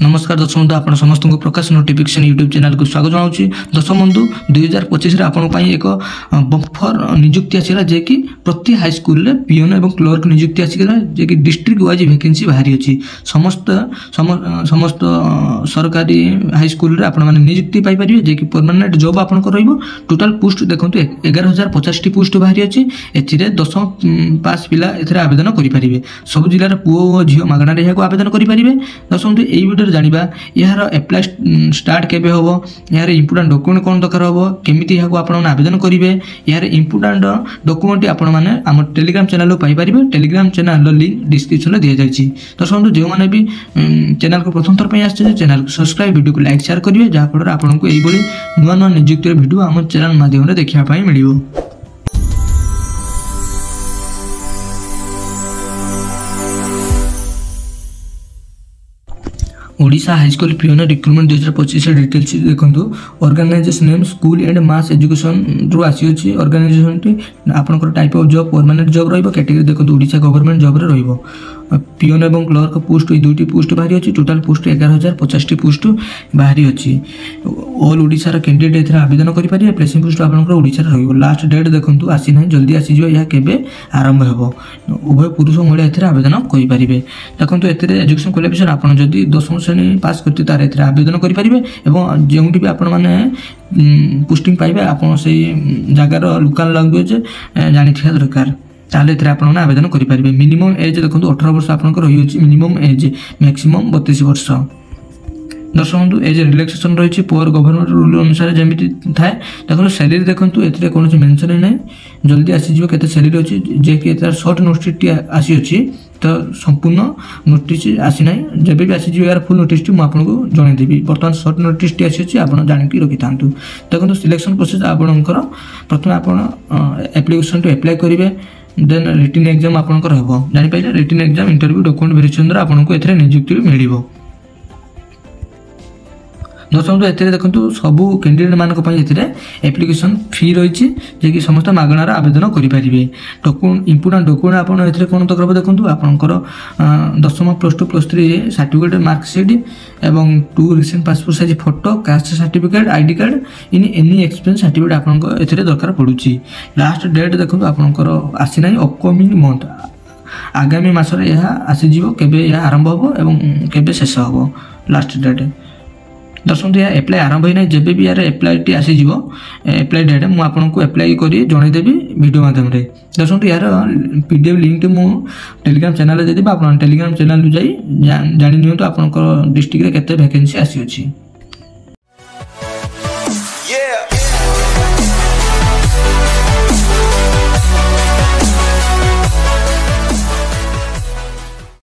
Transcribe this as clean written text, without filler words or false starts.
नमस्कार दर्शक बंधु आपण समस्त को प्रकाश नोटिफिकेशन यूट्यूब चैनल को स्वागत जनाऊँ। दर्शक बंधु 2025 आपण एक बम्फर नियुक्ति आसला जे कि प्रति हाईस्कल में पिओन और क्लर्क नियुक्ति आसला जे कि डिस्ट्रिक्ट वाइज वैकेंसी बाहरी अच्छी समस्त सरकारी हाईस्कल में आपण नियुक्ति पाइपर जे कि परमानेंट जॉब आपन टोटाल पोस्ट देखो 11,050 पोस्ट बाहरी अच्छी ए 10 पास पिला आवेदन करेंगे। सब जिलार पुओ और झील मागणार यहाँ आवेदन करेंगे। दर्शक बंधु यही वीडियो जानिबा यार एप्लाई स्टार्ट केबे होबो, यार इंपोर्टेंट डॉक्यूमेंट कोन दरकार होबो, केमिति याको आपण आवेदन करिवे, यार इंपोर्टेंट डॉक्यूमेंट आपण माने हम टेलीग्राम चैनल पाई परिबे। टेलीग्राम चैनल लिंक डिस्क्रिप्शन दिया जायछि। तो बंधु जो माने भी चैनल को प्रथम थर पे आछे चैनल को सब्सक्राइब, वीडियो को लाइक शेयर करिवे जा फल आपन को एई बोली नुवा नुवा नियुक्ति वीडियो हम चैनल माध्यम रे देखिया पाई मिलिबो। Odisha high school peon recruitment 2025 details देखो। Organization name school and mass education रु आसी। ऑर्गेनाइजेशन टी आपनकर type of job permanent job रहिबो। कैटेगरी देखो ओडिशा गवर्नमेंट जॉब रे रहिबो। पिओन एवं क्लर्क पोस्ट दुईटी पोस्ट बाहरी अच्छी। टोटाल पोस्ट 11,050 पोस्ट बाहरी अच्छी। ऑल ओडिशा कैंडिडेट एथरा आवेदन करेंगे। प्लेसिंग पोस्ट आपनकर ओडिशा रे लास्ट डेट देखो आसी ना जल्दी आसीजो। यह केबे आरंभ हेबो। उभय पुरुष महिला एथरा आवेदन करेंगे। देखो एथरे एजुकेशन क्वालिफिकेशन आपन जदी 10वीं श्रेणी पास करते तार एथरे आवेदन करेंगे। एवं जोंटी भी आपण माने पोस्टिंग पाइबे आपन से जगार लोकल लैंग्वेज जानि थिया दरकार ताले एथरे आपण आवेदन करेंगे। मिनिमम एज देखो 18 वर्ष आपनकर रही। मिनिमम एज मैक्सिमम 32 वर्ष। दर्शक बंधु एज रिलैक्सेशन रही पुअर गवर्नमेंट रूल अनुसार जमी थाए। देखो सैलरी देखो ए कौन मेंशन ना जल्दी आसीज के सैलरी अच्छी जे कि सर्ट नोटिस आसी अच्छी। तो संपूर्ण नोटिस आसी ना जब भी आसीज यार फुल नोटिस मुझे जनईदेवी। बर्तमान सर्ट नोटिस आसी अच्छी आप जानिक रखी था। देखो सिलेक्शन प्रोसेस आपंकर प्रथम आप एप्लिकेशन एप्लाई करेंगे। देन रिटन एग्जाम आपंकर हम जापारे written exam interview document verification द्वारा आपको ए नियुक्ति मिल। दर्शक एथे देखो सबू कैंडिडेट मान एप्लिकेशन फी रही जे कि समस्त मागणार आवेदन करेंगे। इंपोर्टेंट डॉक्यूमेंट आप कौन दरकार देखो आपंकर 10th +2 +3 सर्टिफिकेट मार्कशीट एवं 2 recent passport size photo, caste certificate, ID card in any experience certificate आपको ए दरकार पड़ुछि। लास्ट डेट देखो आपंकर आसी ना अपकमिंग मंथ आगामी मासरे यह आसीज केबे यह आरंभ हो एवं केबे शेष हो लास्ट डेट। दर्शक यह एप्लाई आरंभ ही ना जब भी यार एप्लाई आसीज एप्लाई डेट मुझे आपको एप्लाई कर जनईदेवी वीडियो माध्यम। दर्शक यार पीडीएफ लिंक मुझे टेलीग्राम चैनल देदेवी। आप टेलीग्राम चैनल जानी नियंतु आपंकर डिस्ट्रिक्ट रे केते वैकेंसी आसी अछि।